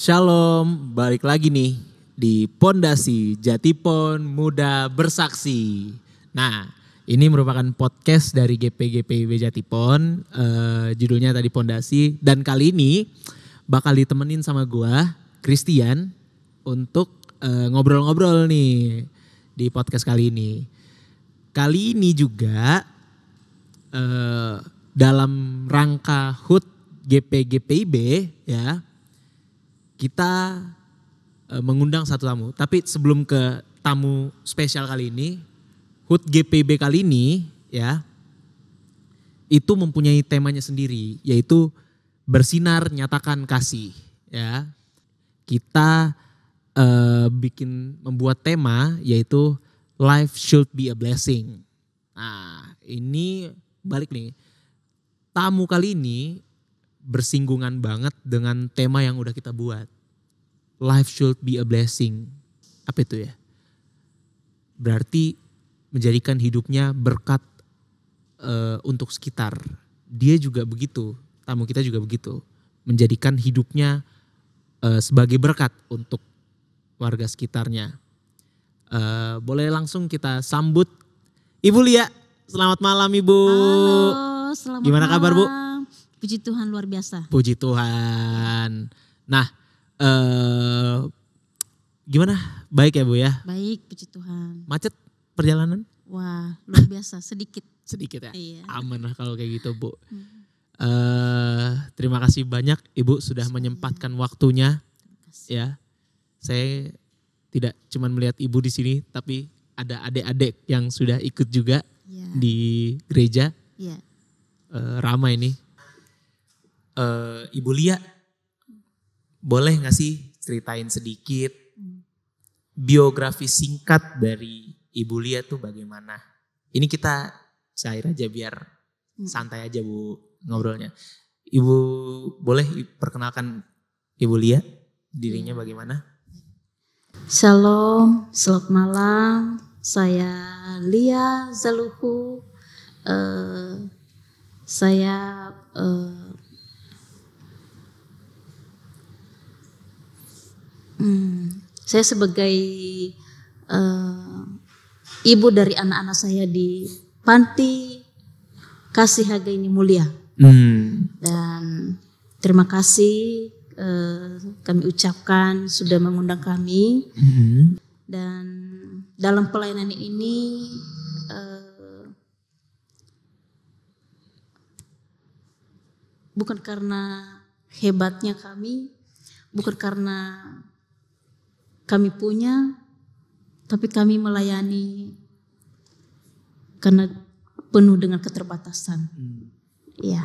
Shalom, balik lagi nih di Pondasi Jatipon Muda Bersaksi. Nah, ini merupakan podcast dari GPGPIB Jatipon, judulnya tadi Pondasi. Dan kali ini bakal ditemenin sama gua, Christian, untuk ngobrol-ngobrol nih di podcast kali ini. Kali ini juga dalam rangka HUT GPGPIB ya, kita mengundang satu tamu. Tapi sebelum ke tamu spesial kali ini, HUT GPIB kali ini ya, itu mempunyai temanya sendiri, yaitu bersinar nyatakan kasih ya. Kita membuat tema yaitu Life Should Be a Blessing. Nah, ini balik nih. Tamu kali ini bersinggungan banget dengan tema yang udah kita buat. Life should be a blessing. Apa itu ya? Berarti menjadikan hidupnya berkat untuk sekitar. Dia juga begitu, tamu kita juga begitu. Menjadikan hidupnya sebagai berkat untuk warga sekitarnya. Boleh langsung kita sambut Ibu Lia. Selamat malam Ibu. Halo, selamat Gimana malam. kabar Bu? Puji Tuhan luar biasa. Puji Tuhan. Nah, gimana? Baik ya Bu ya? Baik, puji Tuhan. Macet perjalanan? Wah, luar biasa, sedikit. Sedikit ya? Iya. Aman lah kalau kayak gitu Bu. Terima kasih banyak Ibu sudah menyempatkan waktunya. Ya, saya tidak cuma melihat Ibu di sini, tapi ada adik-adik yang sudah ikut juga Ya. di gereja. Ya. Ramai nih. Ibu Lia, boleh gak sih ceritain sedikit biografi singkat dari Ibu Lia tuh bagaimana? Ini kita cair aja biar santai aja Bu ngobrolnya. Ibu boleh perkenalkan Ibu Lia, dirinya bagaimana? Shalom, selamat malam. Saya Lia Zaluhu. Saya saya sebagai ibu dari anak-anak saya di Panti Kasih Hagaini Mulia. Dan terima kasih kami ucapkan sudah mengundang kami. Dan dalam pelayanan ini bukan karena hebatnya kami, bukan karena kami punya, tapi kami melayani karena penuh dengan keterbatasan. Iya.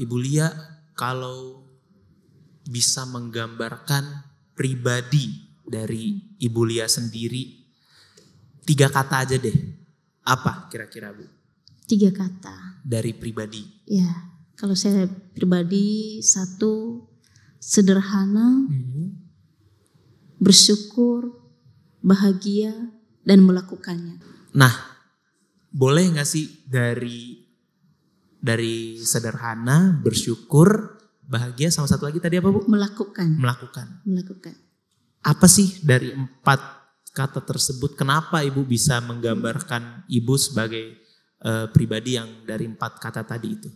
Ibu Lia, kalau bisa menggambarkan pribadi dari Ibu Lia sendiri, 3 kata aja deh. Apa kira-kira Bu? 3 kata. Dari pribadi. Ya, kalau saya pribadi 1, sederhana, bersyukur, bahagia, dan melakukannya. Nah, boleh gak sih dari sederhana, bersyukur, bahagia, sama satu lagi tadi apa Bu? Melakukan. Melakukan. Apa sih dari 4 kata tersebut, kenapa Ibu bisa menggambarkan Ibu sebagai pribadi yang dari 4 kata tadi itu?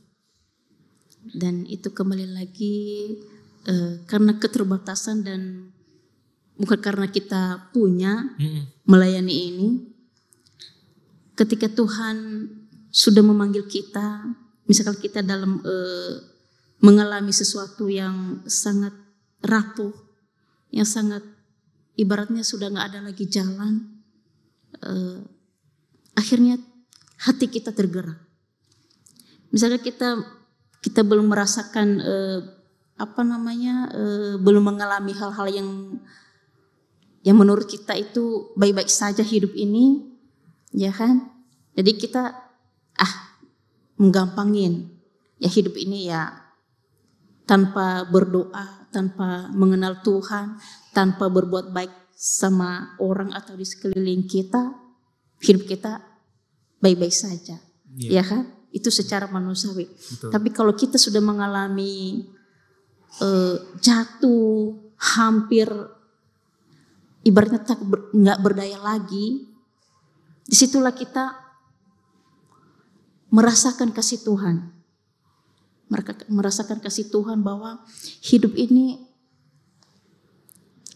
Dan itu kembali lagi karena keterbatasan dan bukan karena kita punya melayani ini. Ketika Tuhan sudah memanggil kita, misalkan kita dalam mengalami sesuatu yang sangat rapuh, yang sangat ibaratnya sudah gak ada lagi jalan, akhirnya hati kita tergerak. Misalnya kita belum merasakan belum mengalami hal-hal yang menurut kita itu baik-baik saja hidup ini, ya kan? Jadi kita menggampangin ya hidup ini ya, tanpa berdoa, tanpa mengenal Tuhan, tanpa berbuat baik sama orang atau di sekeliling kita, hidup kita baik-baik saja, ya kan? Itu secara manusiawi. Betul. Tapi kalau kita sudah mengalami jatuh, hampir ibaratnya nggak berdaya lagi, disitulah kita merasakan kasih Tuhan. Merasakan kasih Tuhan bahwa hidup ini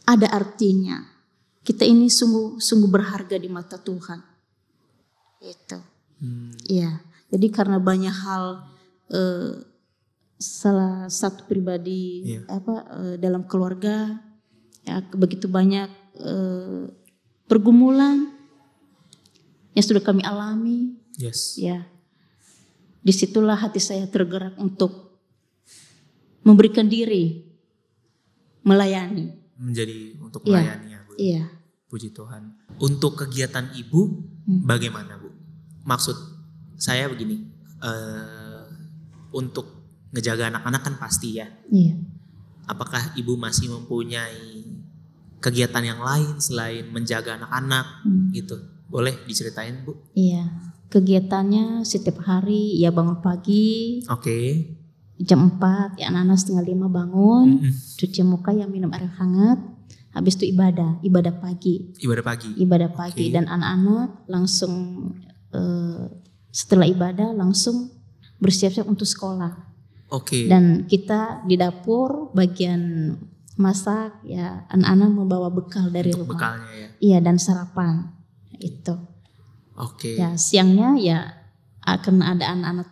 ada artinya. Kita ini sungguh berharga di mata Tuhan. Itu. Iya. Jadi karena banyak hal, salah satu pribadi dalam keluarga, ya, begitu banyak pergumulan yang sudah kami alami. Yes. Ya. Disitulah hati saya tergerak untuk memberikan diri, melayani. Untuk melayani ya, Bu. Iya. Puji Tuhan. Untuk kegiatan Ibu bagaimana, Bu? Maksud saya begini, untuk ngejaga anak-anak kan pasti ya. Iya. Apakah Ibu masih mempunyai kegiatan yang lain selain menjaga anak-anak gitu? Boleh diceritain, Bu? Iya. Kegiatannya setiap hari ya bangun pagi. Oke. Jam 4 ya anak-anak 4:30 bangun, cuci muka ya minum air hangat. Habis itu ibadah pagi. Ibadah pagi dan anak-anak langsung setelah ibadah langsung bersiap-siap untuk sekolah. Oke. Dan kita di dapur bagian masak ya, anak-anak membawa bekal dari untuk rumah. Bekalnya ya. Iya, dan sarapan itu. Oke. Ya siangnya ya akan ada anak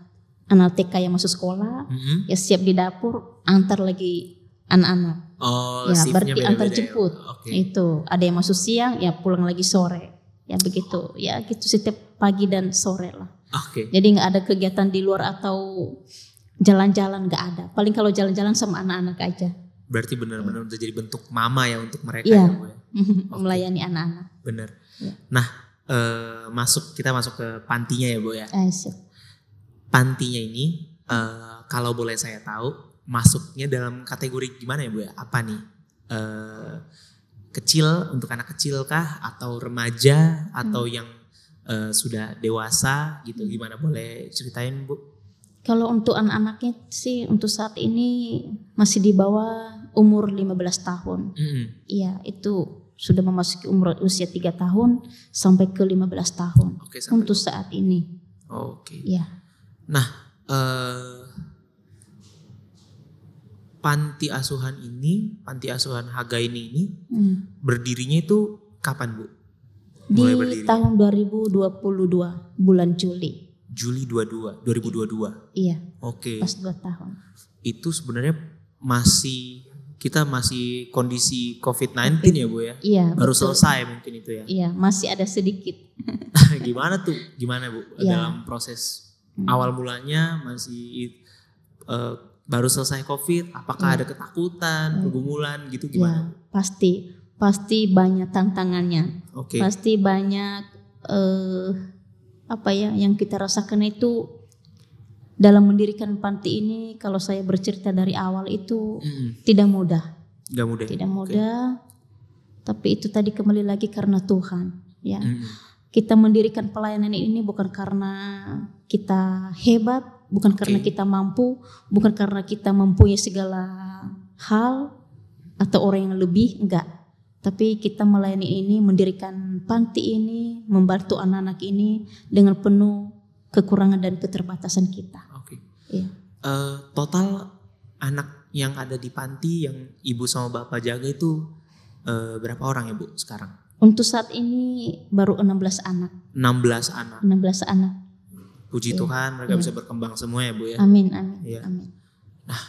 TK yang masuk sekolah, ya siap di dapur antar lagi anak-anak. Oh, ya berarti beda-beda antar ya? jemput. Itu ada yang masuk siang ya pulang lagi sore. Ya begitu. Ya gitu setiap pagi dan sore lah. Oke. Jadi nggak ada kegiatan di luar atau jalan-jalan, nggak ada. Paling kalau jalan-jalan sama anak-anak aja. Berarti benar-benar udah jadi bentuk mama ya untuk mereka ya, Bu ya. Melayani anak-anak. Bener. Ya. Nah, kita masuk ke pantinya ya, Bu ya. Pantinya ini kalau boleh saya tahu masuknya dalam kategori gimana ya, Bu ya? Apa nih? Kecil, untuk anak kecil kah atau remaja atau yang sudah dewasa gitu, gimana, boleh ceritain, Bu? Kalau untuk anak-anaknya sih untuk saat ini masih di bawah umur 15 tahun. Iya, itu sudah memasuki usia 3 tahun sampai ke 15 tahun. Oke, untuk saat ini. Oke. Iya. Nah, panti asuhan Hagaini ini berdirinya itu kapan, Bu? Mulai di berdiri? Tahun 2022 bulan Juli. Juli 2022. Iya. Oke. Pas 2 tahun. Itu sebenarnya kita masih kondisi COVID-19 ya, Bu ya? Iya. Baru betul. selesai mungkin itu ya. Iya, masih ada sedikit. Gimana tuh? Gimana, Bu? Iya. Dalam proses awal mulanya masih baru selesai COVID, apakah ada ketakutan, pergumulan gitu, gimana? Ya, pasti banyak tantangannya. Oke. Pasti banyak yang kita rasakan itu dalam mendirikan panti ini. Kalau saya bercerita dari awal itu tidak mudah. Tidak mudah. Tapi itu tadi kembali lagi karena Tuhan, ya. Kita mendirikan pelayanan ini bukan karena kita hebat, bukan karena kita mampu, bukan karena kita mempunyai segala hal atau orang yang lebih, enggak. Tapi kita melayani ini, mendirikan panti ini, membantu anak-anak ini dengan penuh kekurangan dan keterbatasan kita. Oke. Iya. Total anak yang ada di panti yang Ibu sama Bapak jaga itu berapa orang ya, Bu, sekarang? Untuk saat ini baru 16 anak. 16 anak. 16 anak. Puji Tuhan mereka bisa berkembang semua ya, Bu ya. Amin. Ya. Amin. Nah,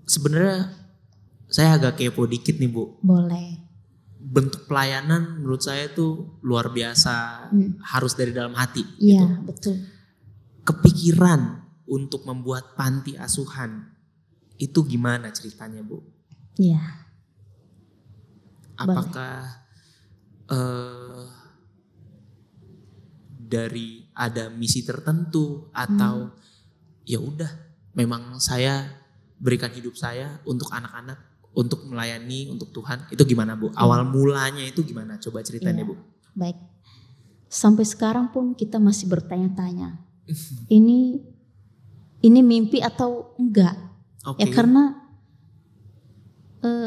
sebenarnya saya agak kepo dikit nih, Bu. Boleh. Bentuk pelayanan menurut saya itu luar biasa, harus dari dalam hati. Iya, gitu. betul. Kepikiran untuk membuat panti asuhan itu gimana ceritanya, Bu? Iya. Apakah dari ada misi tertentu atau ya udah memang saya berikan hidup saya untuk anak-anak, untuk melayani untuk Tuhan, itu gimana, Bu? Awal mulanya itu gimana? Coba ceritain ya, Bu. Baik. Sampai sekarang pun kita masih bertanya-tanya. Ini mimpi atau enggak? Ya karena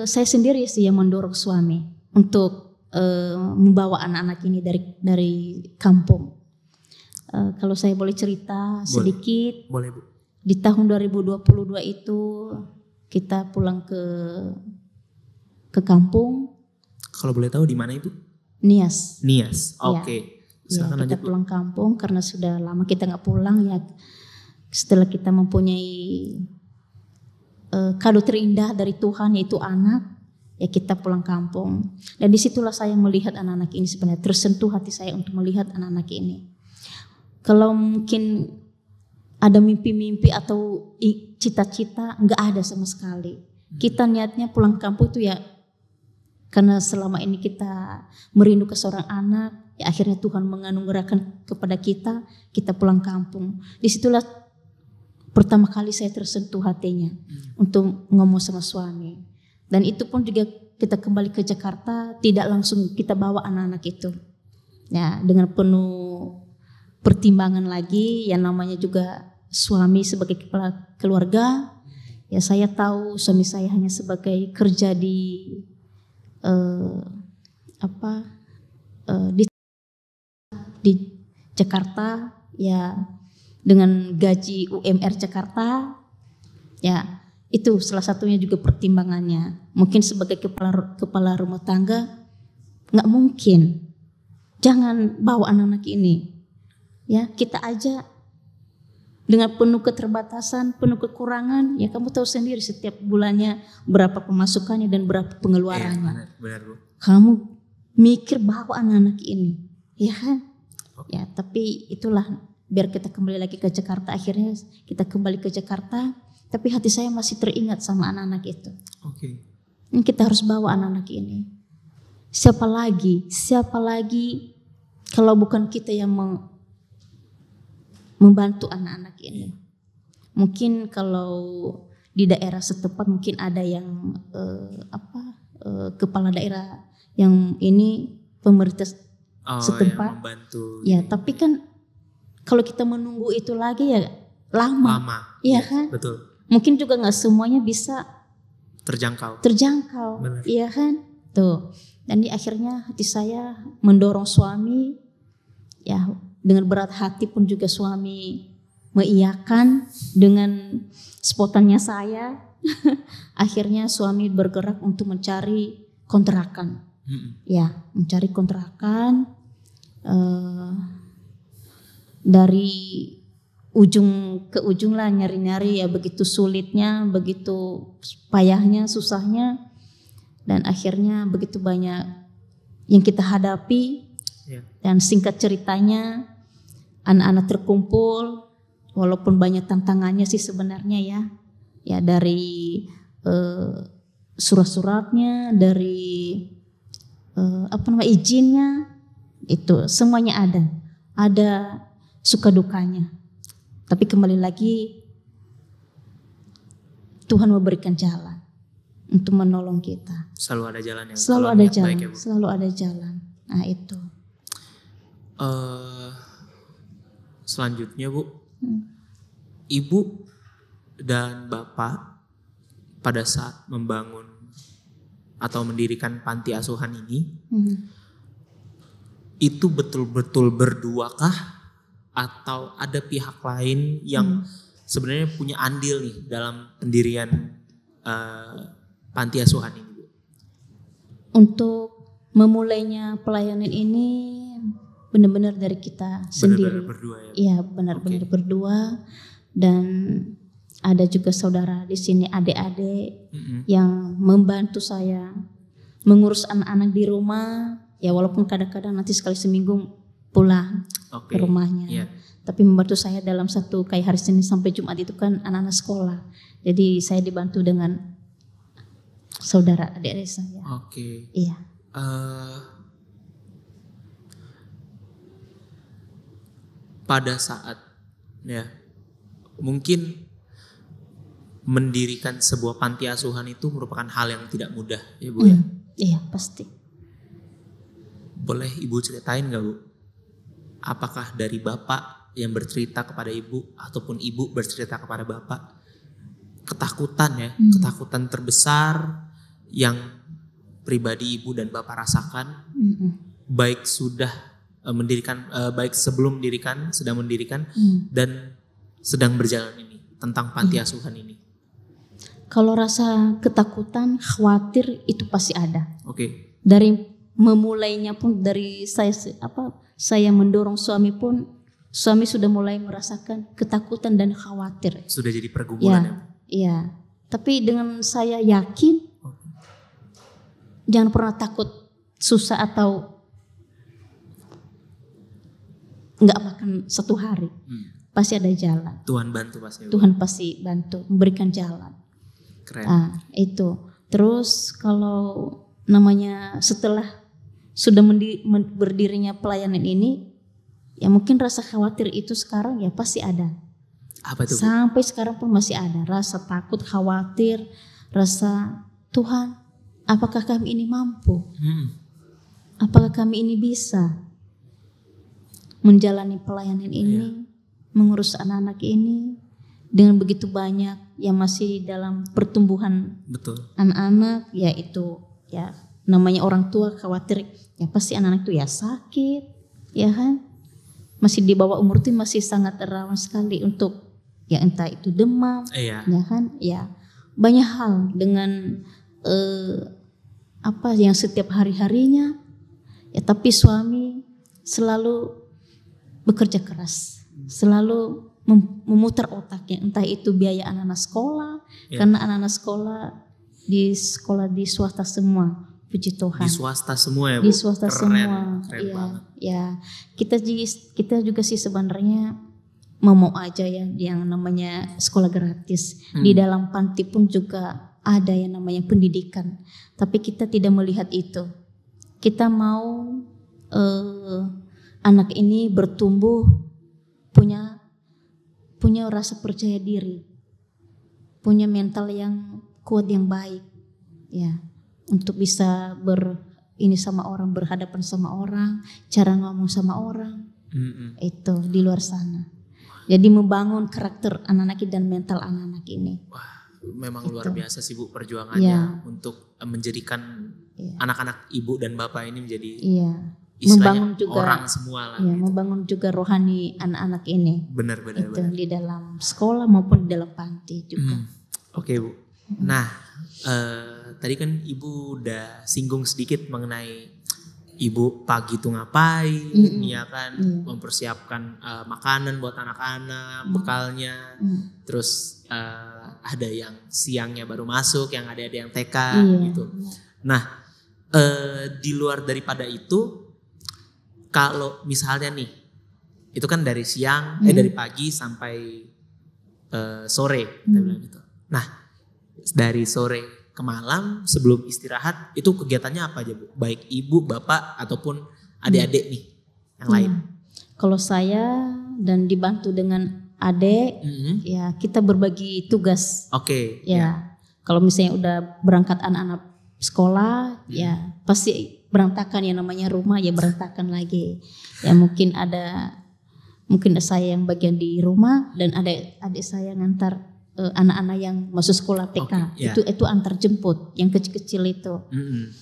saya sendiri sih yang mendorong suami untuk membawa anak-anak ini dari kampung. Kalau saya boleh cerita sedikit, boleh Bu. Di tahun 2022 itu kita pulang ke kampung. Kalau boleh tahu di mana itu? Nias. Oke. Ya, kita pulang kampung karena sudah lama kita nggak pulang ya. Setelah kita mempunyai kado terindah dari Tuhan yaitu anak, ya kita pulang kampung. Dan disitulah saya melihat anak-anak ini sebenarnya tersentuh hati saya untuk melihat anak-anak ini. Kalau mungkin ada mimpi-mimpi atau cita-cita, nggak ada sama sekali. Kita niatnya pulang kampung itu ya karena selama ini kita merindu ke seorang anak, ya akhirnya Tuhan menganugerahkan kepada kita pulang kampung. Disitulah pertama kali saya tersentuh hatinya untuk ngomong sama suami. Dan itu pun juga kita kembali ke Jakarta, tidak langsung kita bawa anak-anak itu. Ya, dengan penuh pertimbangan lagi, yang namanya juga suami sebagai kepala keluarga. Ya saya tahu suami saya hanya sebagai kerja di di Jakarta, ya dengan gaji UMR Jakarta, ya itu salah satunya juga pertimbangannya. Mungkin sebagai kepala rumah tangga nggak mungkin, jangan bawa anak-anak ini. Ya kita aja dengan penuh keterbatasan, penuh kekurangan, ya kamu tahu sendiri setiap bulannya berapa pemasukannya dan berapa pengeluarannya. Benar, Bu. Kamu mikir bawa anak-anak ini, ya kan? Ya tapi itulah, biar kita kembali lagi ke Jakarta. Akhirnya kita kembali ke Jakarta, tapi hati saya masih teringat sama anak-anak itu. Ini kita harus bawa anak-anak ini. Siapa lagi kalau bukan kita yang membantu anak-anak ini. Mungkin kalau di daerah setempat mungkin ada yang kepala daerah yang ini pemerintah setempat. Membantu. Ya, tapi kan kalau kita menunggu itu lagi ya lama. Iya kan? Betul. Mungkin juga nggak semuanya bisa terjangkau. Benar. Iya kan? Tuh. Dan di akhirnya hati saya mendorong suami, ya dengan berat hati pun juga suami mengiyakan dengan spontannya saya. Akhirnya suami bergerak untuk mencari kontrakan. Ya, mencari kontrakan dari ujung ke ujung lah, nyari-nyari, ya begitu sulitnya, begitu payahnya, susahnya. Dan akhirnya begitu banyak yang kita hadapi. Dan singkat ceritanya anak-anak terkumpul, walaupun banyak tantangannya sih sebenarnya ya dari surat-suratnya, dari izinnya, itu semuanya ada suka dukanya. Tapi kembali lagi Tuhan memberikan jalan untuk menolong kita. Selalu ada jalan yang selalu ada jalan, baik, ya, Bu? Selalu ada jalan. Nah itu. Selanjutnya Bu, Ibu dan Bapak pada saat membangun atau mendirikan panti asuhan ini, itu betul-betul berduakah atau ada pihak lain yang sebenarnya punya andil nih dalam pendirian panti asuhan ini, Bu? Untuk memulainya pelayanan ini benar-benar dari kita sendiri. Benar-benar berdua ya? Iya, benar-benar berdua. Dan ada juga saudara di sini, adik-adik yang membantu saya mengurus anak-anak di rumah. Ya walaupun kadang-kadang nanti sekali seminggu pulang ke rumahnya. Tapi membantu saya dalam satu kayak hari Senin sampai Jumat itu kan anak-anak sekolah. Jadi saya dibantu dengan saudara adik-adik saya. Iya. Pada saat mungkin mendirikan sebuah panti asuhan itu merupakan hal yang tidak mudah ya Bu ya? Iya pasti. Boleh Ibu ceritain gak Bu? Apakah dari Bapak yang bercerita kepada Ibu ataupun Ibu bercerita kepada Bapak ketakutan ya, ketakutan terbesar yang pribadi ibu dan bapak rasakan, baik sudah mendirikan, baik sebelum mendirikan, sedang mendirikan, dan sedang berjalan ini tentang panti asuhan ini? Kalau rasa ketakutan, khawatir itu pasti ada. Oke. Dari memulainya pun dari saya mendorong suami pun, suami sudah mulai merasakan ketakutan dan khawatir. Sudah jadi pergumulan ya? Iya. Tapi dengan saya yakin, jangan pernah takut susah atau nggak makan satu hari. Pasti ada jalan. Tuhan bantu pasti. Tuhan pasti bantu memberikan jalan. Keren. Itu. Terus kalau namanya setelah sudah berdirinya pelayanan ini, ya mungkin rasa khawatir itu sekarang ya pasti ada. Apa itu? Sampai sekarang pun masih ada rasa takut, khawatir, rasa Tuhan, apakah kami ini mampu? Apakah kami ini bisa menjalani pelayanan ini, mengurus anak-anak ini dengan begitu banyak yang masih dalam pertumbuhan. Betul. Anak-anak, ya itu ya namanya orang tua khawatir ya pasti anak-anak itu ya sakit, ya kan? Masih di bawah umur itu masih sangat rawan sekali untuk ya entah itu demam, ya kan? Ya banyak hal dengan apa yang setiap hari-harinya, ya tapi suami selalu bekerja keras, selalu memutar otaknya, entah itu biaya anak-anak sekolah, karena anak-anak sekolah di swasta semua, puji Tuhan. Di swasta semua ya Bu? Di swasta keren, semua, keren ya, banget. ya. Kita juga sih sebenarnya mau aja ya yang namanya sekolah gratis. Di dalam panti pun juga ada yang namanya pendidikan, tapi kita tidak melihat itu. Kita mau anak ini bertumbuh punya rasa percaya diri, punya mental yang kuat yang baik, ya, untuk bisa sama orang, berhadapan sama orang, cara ngomong sama orang, itu di luar sana. Jadi membangun karakter anak-anak dan mental anak-anak ini. Wah, memang luar biasa sih Bu perjuangannya untuk menjadikan anak-anak ibu dan bapak ini menjadi membangun juga orang semua lah. Ya, gitu. membangun juga rohani anak-anak ini. Benar. Di dalam sekolah maupun di dalam panti juga. Oke Bu. Nah, tadi kan Ibu udah singgung sedikit mengenai Ibu pagi tuh ngapain, ya kan, mempersiapkan makanan buat anak-anak, bekalnya, terus ada yang siangnya baru masuk, yang ada yang TK gitu. Nah, di luar daripada itu, kalau misalnya nih, itu kan dari siang, dari pagi sampai sore, kita bilang gitu. Nah, dari sore ke malam sebelum istirahat itu kegiatannya apa aja Bu? Baik ibu, bapak ataupun adik-adik nih yang lain. Kalau saya dan dibantu dengan adik, ya kita berbagi tugas. Oke. Ya, kalau misalnya udah berangkat anak-anak sekolah, ya pasti berantakan yang namanya rumah ya berantakan lagi. Ya mungkin saya yang bagian di rumah dan adik saya ngantar anak-anak yang masuk sekolah TK. Itu antar jemput yang kecil-kecil itu.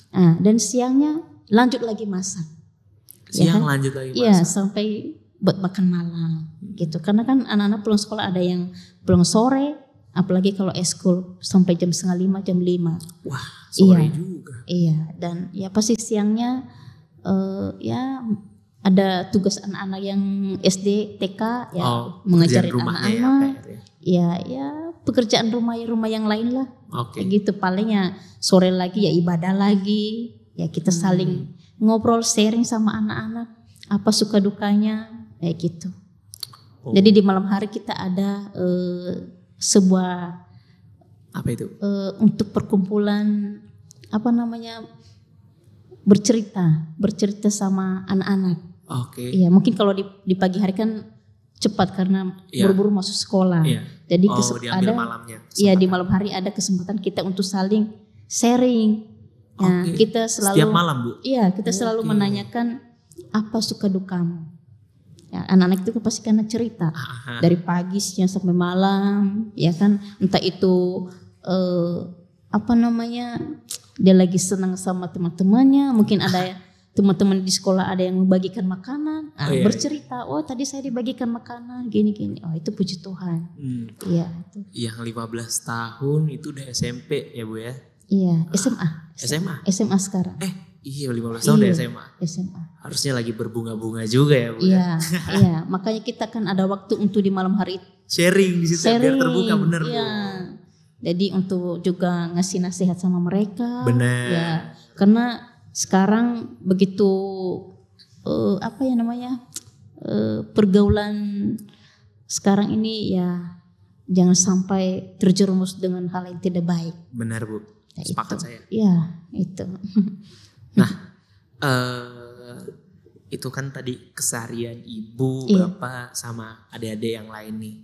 Nah, dan siangnya lanjut lagi masak. Lanjut lagi masak. Iya, sampai buat makan malam gitu. Karena kan anak-anak pulang sekolah ada yang pulang sore, apalagi kalau eskul sampai jam 4:30, jam 5. Wah, sore juga. Iya, dan ya pasti siangnya ya ada tugas anak-anak yang SD, TK ya mengajarin anak-anak. Ya pekerjaan rumah yang lain lah. Kayak gitu, palingnya sore lagi ya ibadah lagi. Ya kita saling ngobrol, sharing sama anak-anak apa suka dukanya kayak gitu. Jadi di malam hari kita ada sebuah apa itu? Untuk perkumpulan bercerita sama anak-anak. Iya, mungkin kalau di pagi hari kan cepat karena buru-buru masuk sekolah. Jadi diambil malamnya. Iya, di malam hari ada kesempatan kita untuk saling sharing. Nah, kita selalu setiap malam Bu. Iya, kita selalu menanyakan apa suka dukamu. Ya, anak-anak itu kan pasti karena cerita dari pagi siang sampai malam, ya kan, entah itu dia lagi senang sama teman-temannya, mungkin ada teman-teman di sekolah ada yang membagikan makanan, bercerita, oh tadi saya dibagikan makanan gini-gini, oh itu puji Tuhan. Iya. Itu. Yang 15 tahun itu udah SMP ya Bu ya? Iya, SMA sekarang. Iya 15 tahun udah SMA. Harusnya lagi berbunga-bunga juga ya Bu. Iya, makanya kita kan ada waktu untuk di malam hari sharing di situ biar terbuka bener Bu. Jadi untuk juga ngasih nasihat sama mereka. Benar. Ya, karena sekarang begitu pergaulan sekarang ini ya jangan sampai terjerumus dengan hal yang tidak baik. Benar Bu, sepakat saya. Ya itu. Nah itu kan tadi keseharian ibu, bapak sama adik-adik yang lain nih.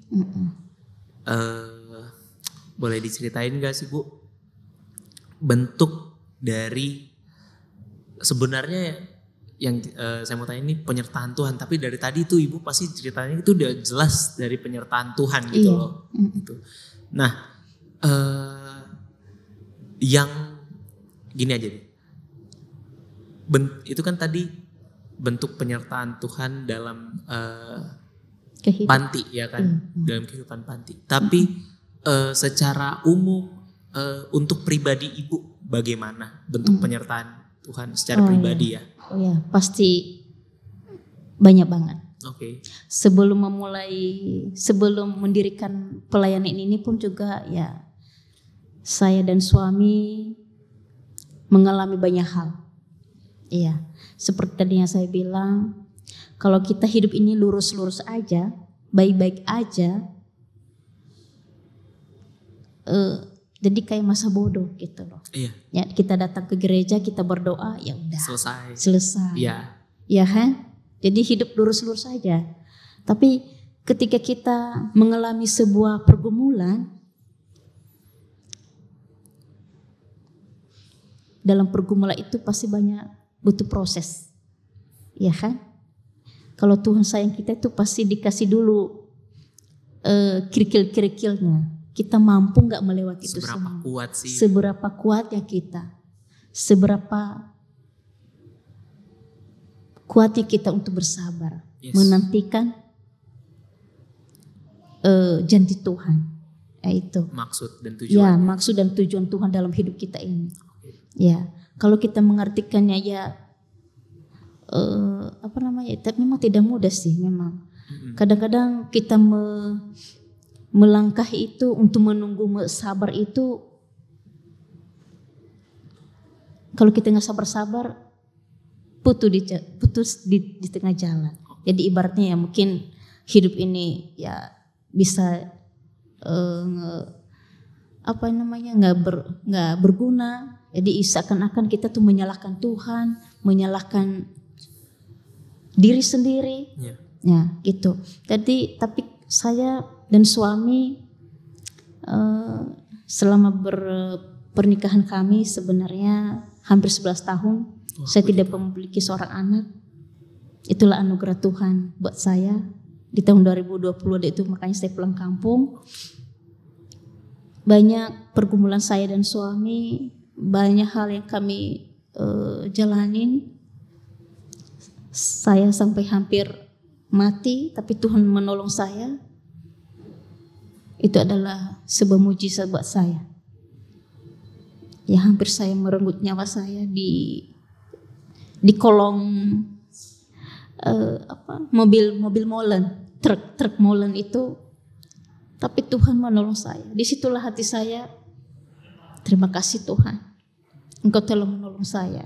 Boleh diceritain gak sih Bu bentuk dari sebenarnya yang saya mau tanya ini penyertaan Tuhan, tapi dari tadi tuh Ibu pasti ceritanya itu udah jelas dari penyertaan Tuhan gitu loh. Gitu. Nah, yang gini aja nih, itu kan tadi bentuk penyertaan Tuhan dalam panti ya kan, dalam kehidupan panti. Tapi secara umum untuk pribadi Ibu bagaimana bentuk penyertaan Tuhan secara pribadi ya? Oh ya, pasti banyak banget. Oke. Sebelum mendirikan pelayanan ini pun juga ya saya dan suami mengalami banyak hal. Iya, seperti tadi yang saya bilang, kalau kita hidup ini lurus-lurus aja, baik-baik aja, jadi kayak masa bodoh gitu loh. Iya. Ya, kita datang ke gereja, kita berdoa, ya udah. Selesai. Iya. Ya kan? Jadi hidup lurus-lurus saja. Tapi ketika kita mengalami sebuah pergumulan, dalam pergumulan itu pasti banyak butuh proses. Ya kan? Kalau Tuhan sayang kita itu pasti dikasih dulu kerikil-kerikilnya. Kita mampu gak melewati itu semua? Seberapa kuat sih? Seberapa kuatnya kita? Seberapa kuatnya kita untuk bersabar, menantikan janji Tuhan. Itu. Maksud dan tujuan. Ya, maksud dan tujuan Tuhan dalam hidup kita ini. Ya, kalau kita mengartikannya ya tapi memang tidak mudah sih memang. Kadang-kadang kita melangkah itu untuk menunggu sabar itu, kalau kita nggak sabar-sabar putus di tengah jalan. Jadi ibaratnya ya mungkin hidup ini ya bisa nggak berguna. Jadi seakan-akan kita tuh menyalahkan Tuhan, menyalahkan diri sendiri. Ya gitu. Jadi tapi saya dan suami selama pernikahan kami sebenarnya hampir 11 tahun. Saya tidak memiliki seorang anak. Itulah anugerah Tuhan buat saya. Di tahun 2020 itu makanya saya pulang kampung. Banyak pergumulan saya dan suami, banyak hal yang kami jalanin. Saya sampai hampir mati, tapi Tuhan menolong saya. Itu adalah sebuah mujizat buat saya. Ya hampir saya merenggut nyawa saya di kolong mobil molen, truk molen itu. Tapi Tuhan menolong saya. Disitulah hati saya, terima kasih Tuhan, Engkau telah menolong saya.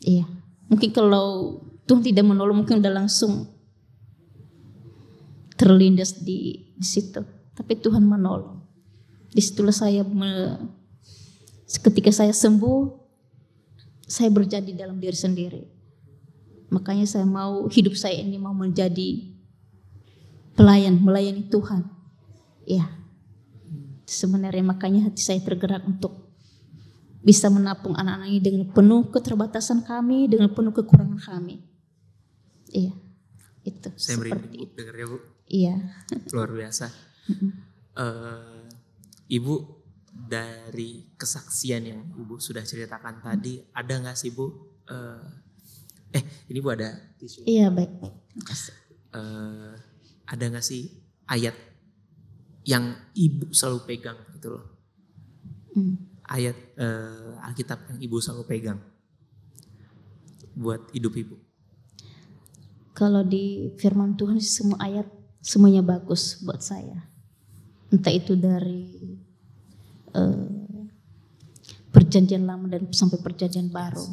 Iya, mungkin kalau Tuhan tidak menolong mungkin udah langsung terlindas di situ. Tapi Tuhan menolong. Disitulah saya ketika saya sembuh, saya berjadi dalam diri sendiri. Makanya saya mau hidup saya ini mau menjadi melayani Tuhan. Ya, sebenarnya makanya hati saya tergerak untuk bisa menampung anak-anak ini dengan penuh keterbatasan kami, dengan penuh kekurangan kami. Iya. Itu Saya seperti merinding Bu, itu. dengarnya Bu, Iya. luar biasa. Ibu, dari kesaksian yang Ibu sudah ceritakan tadi, ada nggak sih Bu? Ini Bu ada tisu. Iya, baik. Terima kasih. Ada nggak sih ayat yang Ibu selalu pegang gitu loh? Ayat Alkitab yang Ibu selalu pegang buat hidup Ibu. Kalau di firman Tuhan semua ayat semuanya bagus buat saya. Entah itu dari perjanjian lama dan sampai perjanjian baru.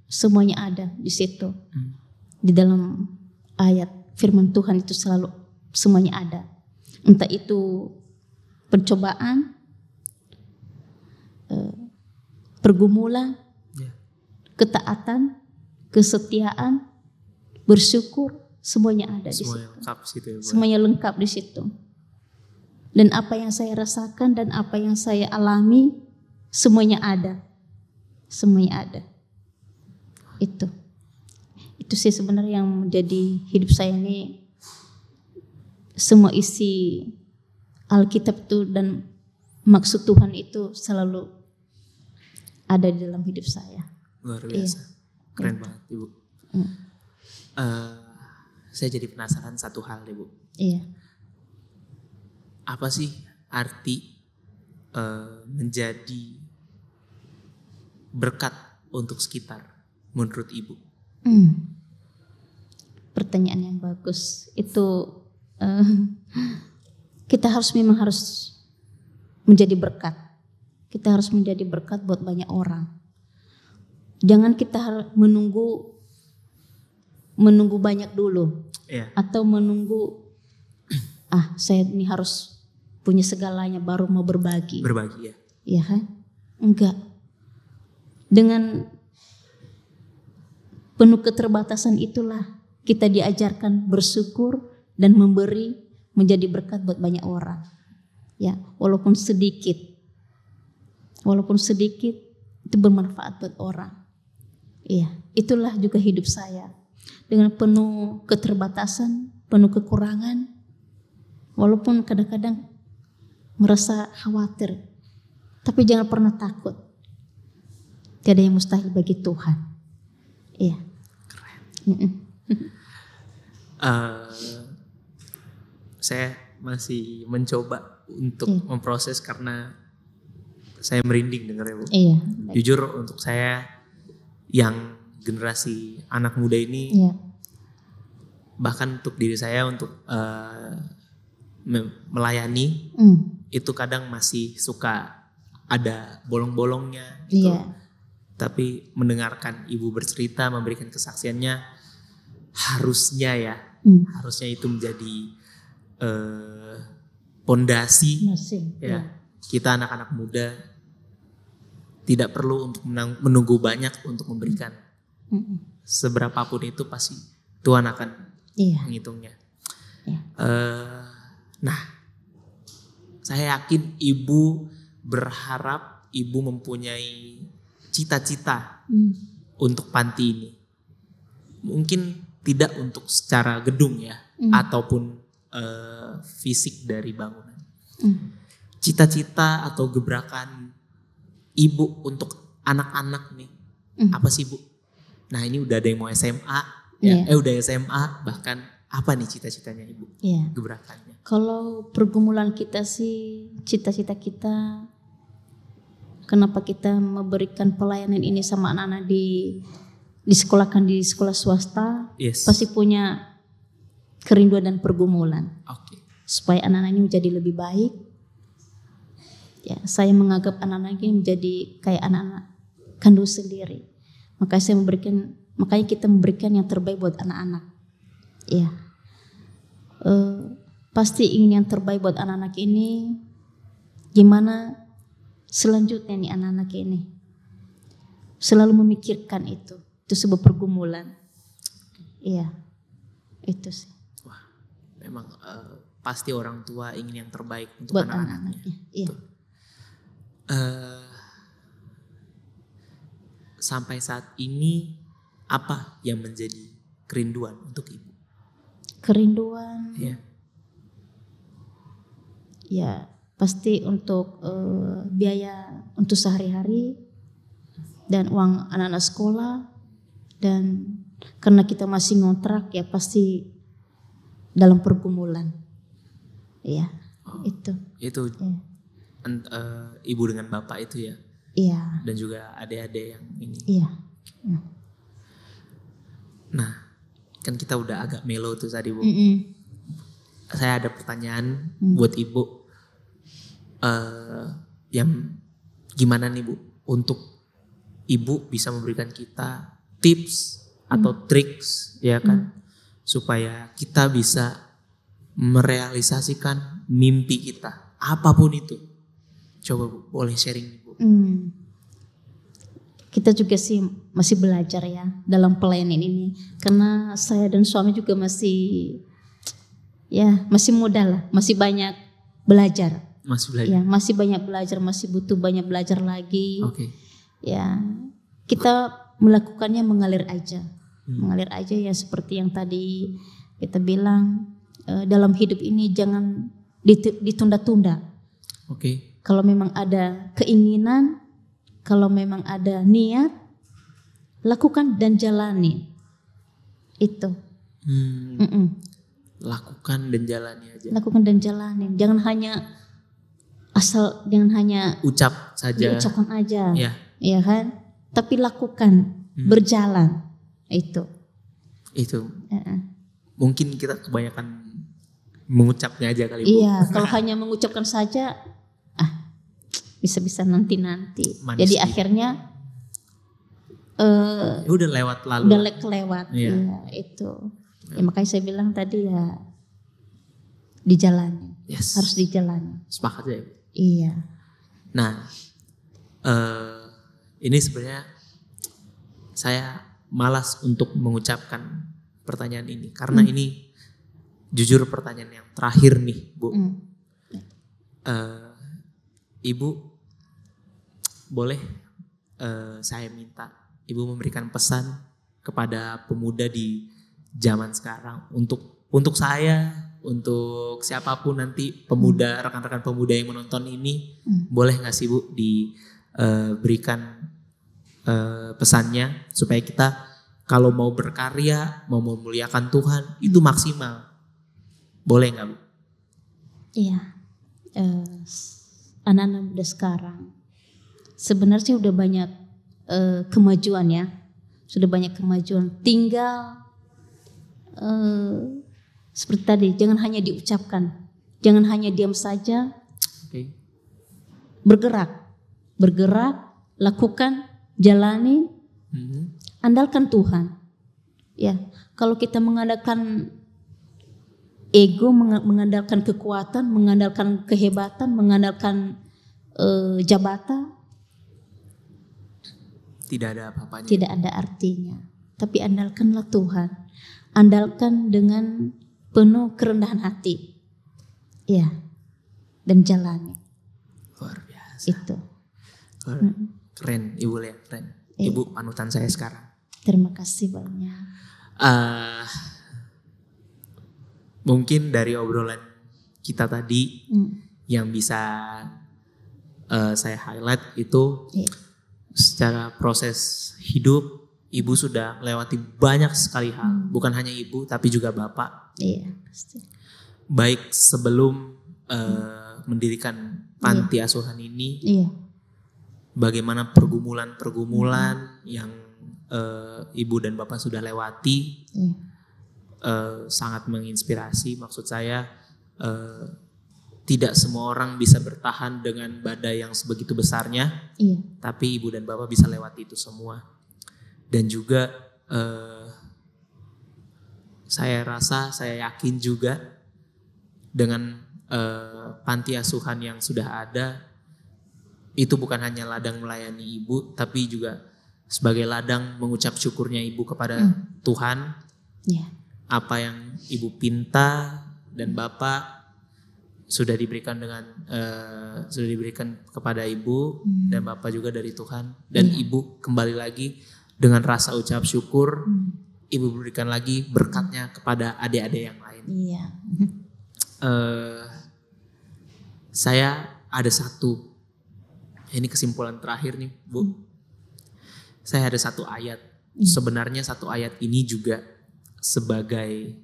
Semuanya ada di situ. Di dalam ayat firman Tuhan itu selalu semuanya ada. Entah itu pencobaan, pergumulan, ketaatan, kesetiaan, bersyukur, semuanya ada di situ. Lengkap situ ya, Bu. Semuanya lengkap di situ. Dan apa yang saya rasakan dan apa yang saya alami, semuanya ada. Semuanya ada. Itu sih sebenarnya yang menjadi hidup saya ini. Semua isi Alkitab itu dan maksud Tuhan itu selalu ada di dalam hidup saya. Luar biasa. Keren banget Ibu. Saya jadi penasaran satu hal deh Bu. Iya. Apa sih arti menjadi berkat untuk sekitar menurut Ibu? Pertanyaan yang bagus. Itu kita memang harus menjadi berkat. Kita harus menjadi berkat buat banyak orang. Jangan kita menunggu banyak dulu. Atau menunggu saya ini harus punya segalanya baru mau berbagi. Berbagi ya. Iya kan? Enggak. Dengan penuh keterbatasan itulah kita diajarkan bersyukur dan memberi menjadi berkat buat banyak orang. Ya, walaupun sedikit. Walaupun sedikit itu bermanfaat buat orang. Iya, itulah juga hidup saya. Dengan penuh keterbatasan, penuh kekurangan. Walaupun kadang-kadang merasa khawatir. Tapi jangan pernah takut. Tiada yang mustahil bagi Tuhan. Iya. Keren. Saya masih mencoba untuk memproses karena saya merinding dengarnya Bu. Iya. Jujur untuk saya yang generasi anak muda ini, bahkan untuk diri saya untuk melayani itu kadang masih suka ada bolong-bolongnya gitu. Tapi mendengarkan Ibu bercerita, memberikan kesaksiannya, harusnya itu menjadi pondasi ya. Kita anak-anak muda tidak perlu untuk menunggu banyak untuk memberikan. Seberapapun itu pasti Tuhan akan menghitungnya. Nah, saya yakin Ibu berharap Ibu mempunyai cita-cita untuk panti ini. Mungkin tidak untuk secara gedung ya, ataupun fisik dari bangunan. Cita-cita atau gebrakan Ibu untuk anak-anak nih, apa sih Bu? Nah ini udah ada yang mau SMA, udah SMA, bahkan apa nih cita-citanya Ibu? Gebrakannya. Kalau pergumulan kita sih, cita-cita kita, kenapa kita memberikan pelayanan ini sama anak-anak disekolahkan di sekolah swasta, pasti punya kerinduan dan pergumulan. Supaya anak-anak ini menjadi lebih baik. Ya, saya menganggap anak-anak ini menjadi kayak anak-anak kandung sendiri. Makanya kita memberikan yang terbaik buat anak-anak. Ya, pasti ingin yang terbaik buat anak-anak ini. Gimana selanjutnya nih anak-anak ini? Selalu memikirkan itu sebuah pergumulan. Iya, itu sih. Wah, memang pasti orang tua ingin yang terbaik untuk anak-anaknya. Iya. Sampai saat ini apa yang menjadi kerinduan untuk Ibu? Kerinduan. Iya. Ya, pasti untuk biaya untuk sehari-hari dan uang anak-anak sekolah, dan karena kita masih ngontrak ya pasti dalam pergumulan. Ya, itu. Itu Ya. ibu dengan bapak itu ya. Iya. Dan juga adik-adik yang ini. Iya. Nah, kan kita udah agak melo tuh tadi, Bu. Mm-mm. Saya ada pertanyaan buat Ibu. Yang gimana nih, Bu, untuk Ibu bisa memberikan kita tips atau triks ya kan, supaya kita bisa merealisasikan mimpi kita apapun itu. Coba, Bu, boleh sharing, Bu. Kita juga sih masih belajar ya dalam pelayanan ini, karena saya dan suami juga masih muda lah, masih banyak belajar. Masih belajar. Ya, masih banyak belajar, masih butuh banyak belajar lagi. Oke. Ya, kita melakukannya mengalir aja. Mengalir aja ya, seperti yang tadi kita bilang, dalam hidup ini jangan ditunda-tunda. Oke. Kalau memang ada keinginan, kalau memang ada niat, lakukan dan jalani. Itu. Lakukan dan jalani aja. Lakukan dan jalani. Jangan hanya Ucap saja. diucapkan aja. Ya. Iya kan? Tapi lakukan, berjalan. Itu. Mungkin kita kebanyakan mengucapnya aja kali, Bu. Iya, kalau hanya mengucapkan saja, bisa-bisa nanti. Manis Jadi gitu. akhirnya Udah lewat lalu. udah kelewat. Iya. Iya, itu. Ya, makanya saya bilang tadi ya dijalani. Yes. Harus dijalani. Sepakat ya, Bu. Iya. Nah, ini sebenarnya saya malas untuk mengucapkan pertanyaan ini karena ini jujur pertanyaan yang terakhir nih, Bu. Ibu, boleh saya minta Ibu memberikan pesan kepada pemuda di zaman sekarang, untuk saya, untuk siapapun nanti pemuda, rekan-rekan pemuda yang menonton ini, boleh nggak sih, Bu, diberikan pesannya supaya kita kalau mau berkarya, mau memuliakan Tuhan itu maksimal, boleh nggak, Bu? Iya. Anak-anak muda sekarang sebenarnya udah banyak kemajuan ya, sudah banyak kemajuan. Tinggal seperti tadi, jangan hanya diucapkan, jangan hanya diam saja. Oke. Bergerak, lakukan, jalani, andalkan Tuhan. Ya, kalau kita mengandalkan ego, mengandalkan kekuatan, mengandalkan kehebatan, mengandalkan jabatan, Tidak ada apa-apanya. tidak ada artinya. Tapi andalkanlah Tuhan. Andalkan dengan penuh kerendahan hati. Ya. Dan jalani. Luar biasa. Itu. Keren, Ibu lihat, keren. Ibu panutan saya sekarang. Terima kasih banyak. Mungkin dari obrolan kita tadi yang bisa saya highlight itu secara proses hidup Ibu sudah melewati banyak sekali hal, bukan hanya Ibu tapi juga Bapak. Iya, pasti. Baik sebelum mendirikan panti asuhan ini, bagaimana pergumulan-pergumulan yang Ibu dan Bapak sudah lewati, sangat menginspirasi. Maksud saya tidak semua orang bisa bertahan dengan badai yang sebegitu besarnya, tapi Ibu dan Bapak bisa lewati itu semua. Dan juga saya yakin juga dengan panti asuhan yang sudah ada, itu bukan hanya ladang melayani Ibu, tapi juga sebagai ladang mengucap syukurnya Ibu kepada Tuhan. Apa yang Ibu pinta dan Bapak sudah diberikan kepada Ibu dan Bapak juga dari Tuhan. Dan Ibu kembali lagi dengan rasa ucap syukur, Ibu berikan lagi berkatnya kepada adik-adik yang lain. lain. Iya. Saya ada satu, ini kesimpulan terakhir nih Bu. Saya ada satu ayat. Sebenarnya satu ayat ini juga sebagai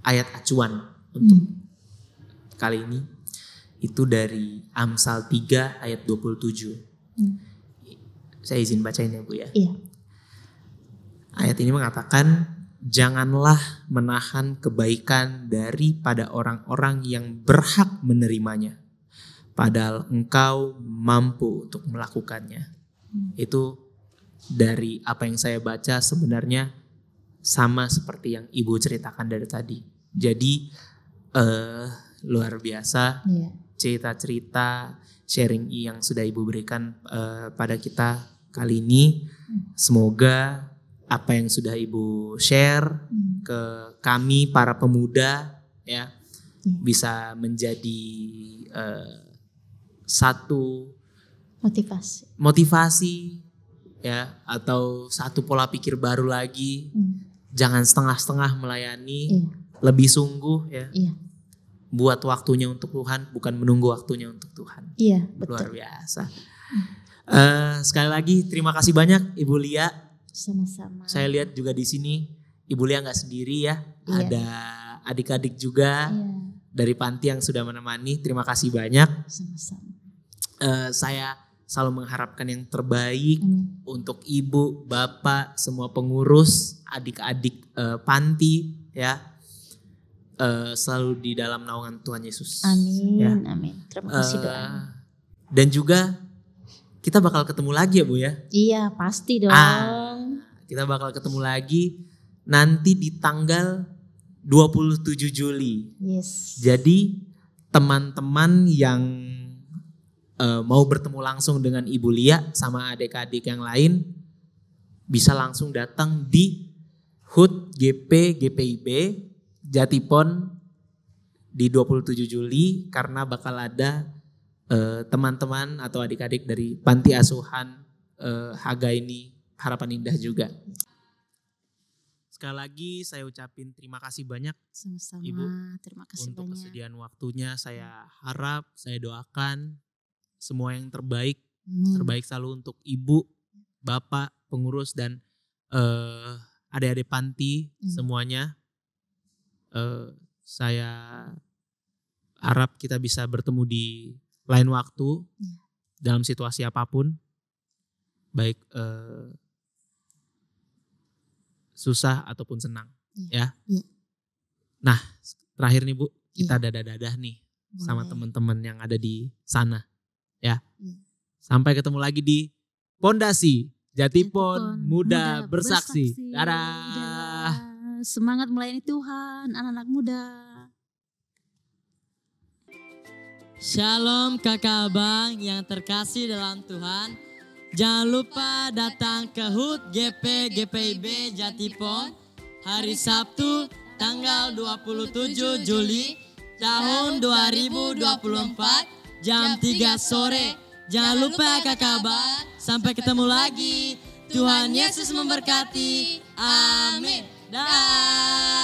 ayat acuan untuk kali ini. Itu dari Amsal 3 ayat 27. Saya izin bacain ya Bu ya. Iya. Ayat ini mengatakan, janganlah menahan kebaikan daripada orang-orang yang berhak menerimanya, padahal engkau mampu untuk melakukannya. Itu dari apa yang saya baca sebenarnya sama seperti yang Ibu ceritakan dari tadi. Jadi luar biasa cerita-cerita sharing yang sudah Ibu berikan pada kita kali ini. Semoga apa yang sudah Ibu share ke kami para pemuda ya bisa menjadi satu motivasi ya, atau satu pola pikir baru lagi. Jangan setengah-setengah melayani, lebih sungguh ya. Buat waktunya untuk Tuhan, bukan menunggu waktunya untuk Tuhan. Iya, betul. Luar biasa. Sekali lagi terima kasih banyak Ibu Lia. Sama-sama. Saya lihat juga di sini Ibu Lia nggak sendiri ya, Iya. ada adik-adik juga dari panti yang sudah menemani. Terima kasih banyak. Sama-sama. Saya selalu mengharapkan yang terbaik untuk Ibu, Bapak, semua pengurus, adik-adik panti ya, selalu di dalam naungan Tuhan Yesus. Amin, Ya. amin. Terima kasih doanya. Dan juga kita bakal ketemu lagi ya Bu ya. Iya, pasti dong. Kita bakal ketemu lagi nanti di tanggal 27 Juli. Yes. Jadi teman-teman yang mau bertemu langsung dengan Ibu Lia sama adik-adik yang lain bisa langsung datang di HUT GP GPIB Jatipon di 27 Juli karena bakal ada teman-teman atau adik-adik dari Panti Asuhan Haga ini Harapan Indah juga. Sekali lagi saya ucapin terima kasih banyak Sama-sama. Ibu Terima kasih untuk banyak. kesediaan waktunya. Saya harap, saya doakan semua yang terbaik, terbaik selalu untuk Ibu, Bapak, pengurus dan adik-adik panti semuanya. Saya harap kita bisa bertemu di lain waktu dalam situasi apapun, baik susah ataupun senang, ya. Nah, terakhir nih Bu, kita dadah-dadah nih sama teman-teman yang ada di sana, ya. Sampai ketemu lagi di Pondasi Jatipon Muda Bersaksi. Dadah. Semangat melayani Tuhan, anak-anak muda. Shalom kakak abang yang terkasih dalam Tuhan. Jangan lupa datang ke HUT GP GPIB Jatipon hari Sabtu tanggal 27 Juli tahun 2024 jam 3 sore. Jangan lupa kakak abang, sampai ketemu lagi. Tuhan Yesus memberkati. Amin. Dah.